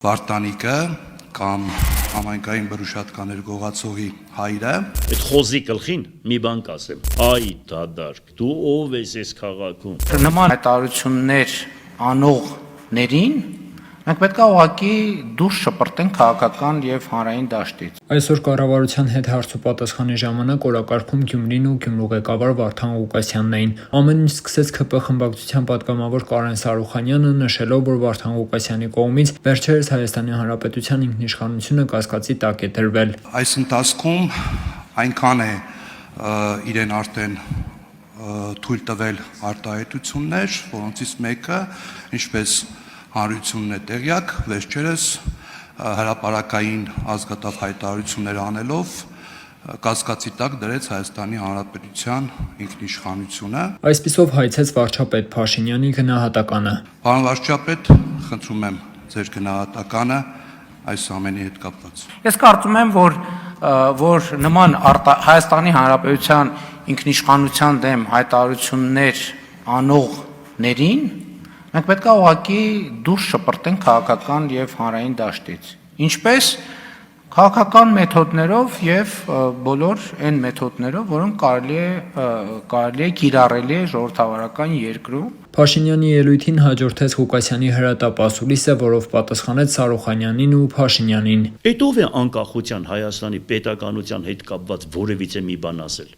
Վարդանիկը կամ համայնքային բռնուշատկաներ գողացողի հայրը Այդ խոզի գլխին մի բան կասեմ. Այ դադարք, դու ով ես այս քաղաքում։ Նման հայտարարություններ անողներին մենք պետք է ուղղակի դուրս շպրտենք քաղաքական եւ հանրային դաշտից։ Այսօր կառավարության հետ հարց ու պատասխանի ժամանակ օրակարգում Գյումրին ու Գյումրու ղեկավար Վարդան Ղուկասյանն էին։ Ամեն ինչ սկսեց ՔՊ խմբակցության պատգամավոր Կարեն Սարուխանյանը, նշելով, որ Վարդան Ղուկասյանի կողմից վերջերս Հայաստանի Հանրապետության ինքնիշխանությունը կասկածի տակ է դրվել։ այս ընթացքում այնքան է իրեն արդեն թույլ տվել արտահայտություններ, որոնցից մեկը, ինչպես հանրությունն է տեղյակ, վերջերս հրապարակային ազգատավ հայտարարություններ անելով կասկածի տակ դրեց Հայաստանի Հանրապետության ինքնիշխանությունը։ Այսպիսով հայցեց վարչապետ Փաշինյանի գնահատականը։ Պարոն վարչապետ, խնդրում եմ ձեր գնահատականը այս ամենի հետ կապված։ Ես կարծում եմ, որ նման Հայաստանի Հանրապետության ինքնիշխանության դեմ հայտարարություններ անողներին մենք պետք է ուղղակի դուրս շպրտենք քաղաքական եւ հանրային դաշտից։ Ինչպես քաղաքական մեթոդներով եւ բոլոր այն մեթոդներով, որոնք կարելի է կիրառելի է ժողովրդավարական երկրում։ Փաշինյանի ելույթին հաջորդեց Ղուկասյանի հրատապ-ասուլիսը, որով պատասխանեց Սարուխանյանին ու Փաշինյանին։ Այդ ով է անկախության Հայաստանի պետականության հետ կապված որևիցե մի բան ասել։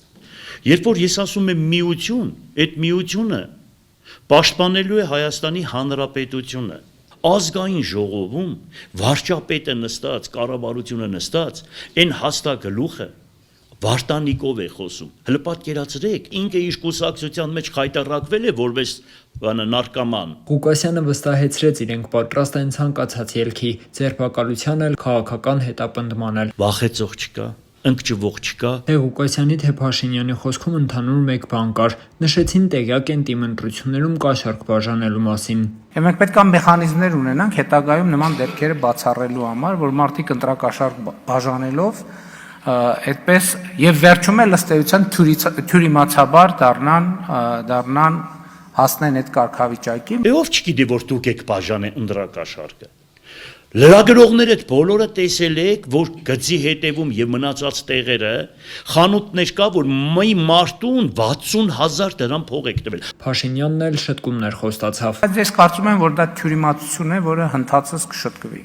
Երբ որ ես ասում եմ միություն, այդ միությունը պաշտպանելու է Հայաստանի Հանրապետությունը։ Ազգային ժողովում վարչապետը նստած, կառավարությունը նստած, այն հաստագլուխը Վարդանիկով է խոսում։ Հələ պատկերացրեք, ինքը իր կուսակցության մեջ խայտարակվել է որպես նարկոման։ Ղուկասյանը վստահեցրեց իրենք պատրաստ են ցանկացած ելքի, ձերբակալության էլ, քաղաքական հետապնդման էլ։ Վախեցող չկա, ընկճվող չկա։ Թե Ղուկասյանի, թե Փաշինյանի խոսքում ընդհանուր մեկ բան կար. նշեցին տեղյակ են տիմընտրություններում կաշառք բաժանելու մասին։ Եվ մենք պետք է մեխանիզմներ ունենանք հետագայում նման դեպքերը բացառելու համար, որ մարդիկ ընտրակաշառք բաժանելով այդպես եւ վերջում էլ ըստ էության թյուրիմացաբար դառնան հասնեն այդ կարգավիճակի։ Ով չգիտի, որ դուք եք բաժանել ընտրակաշառքը։ Լրագրողները բոլորը տեսել եք, որ գծի հետևում եւ մնացած տեղերը խանութներ կա, որ մի մարդուն 60,000 դրամ փող եք տվել։ Փաշինյանն էլ շտկումներ խոստացավ։ Բայց ես կարծում եմ, որ դա թյուրիմացություն է, որը հնդածս կշտկվի։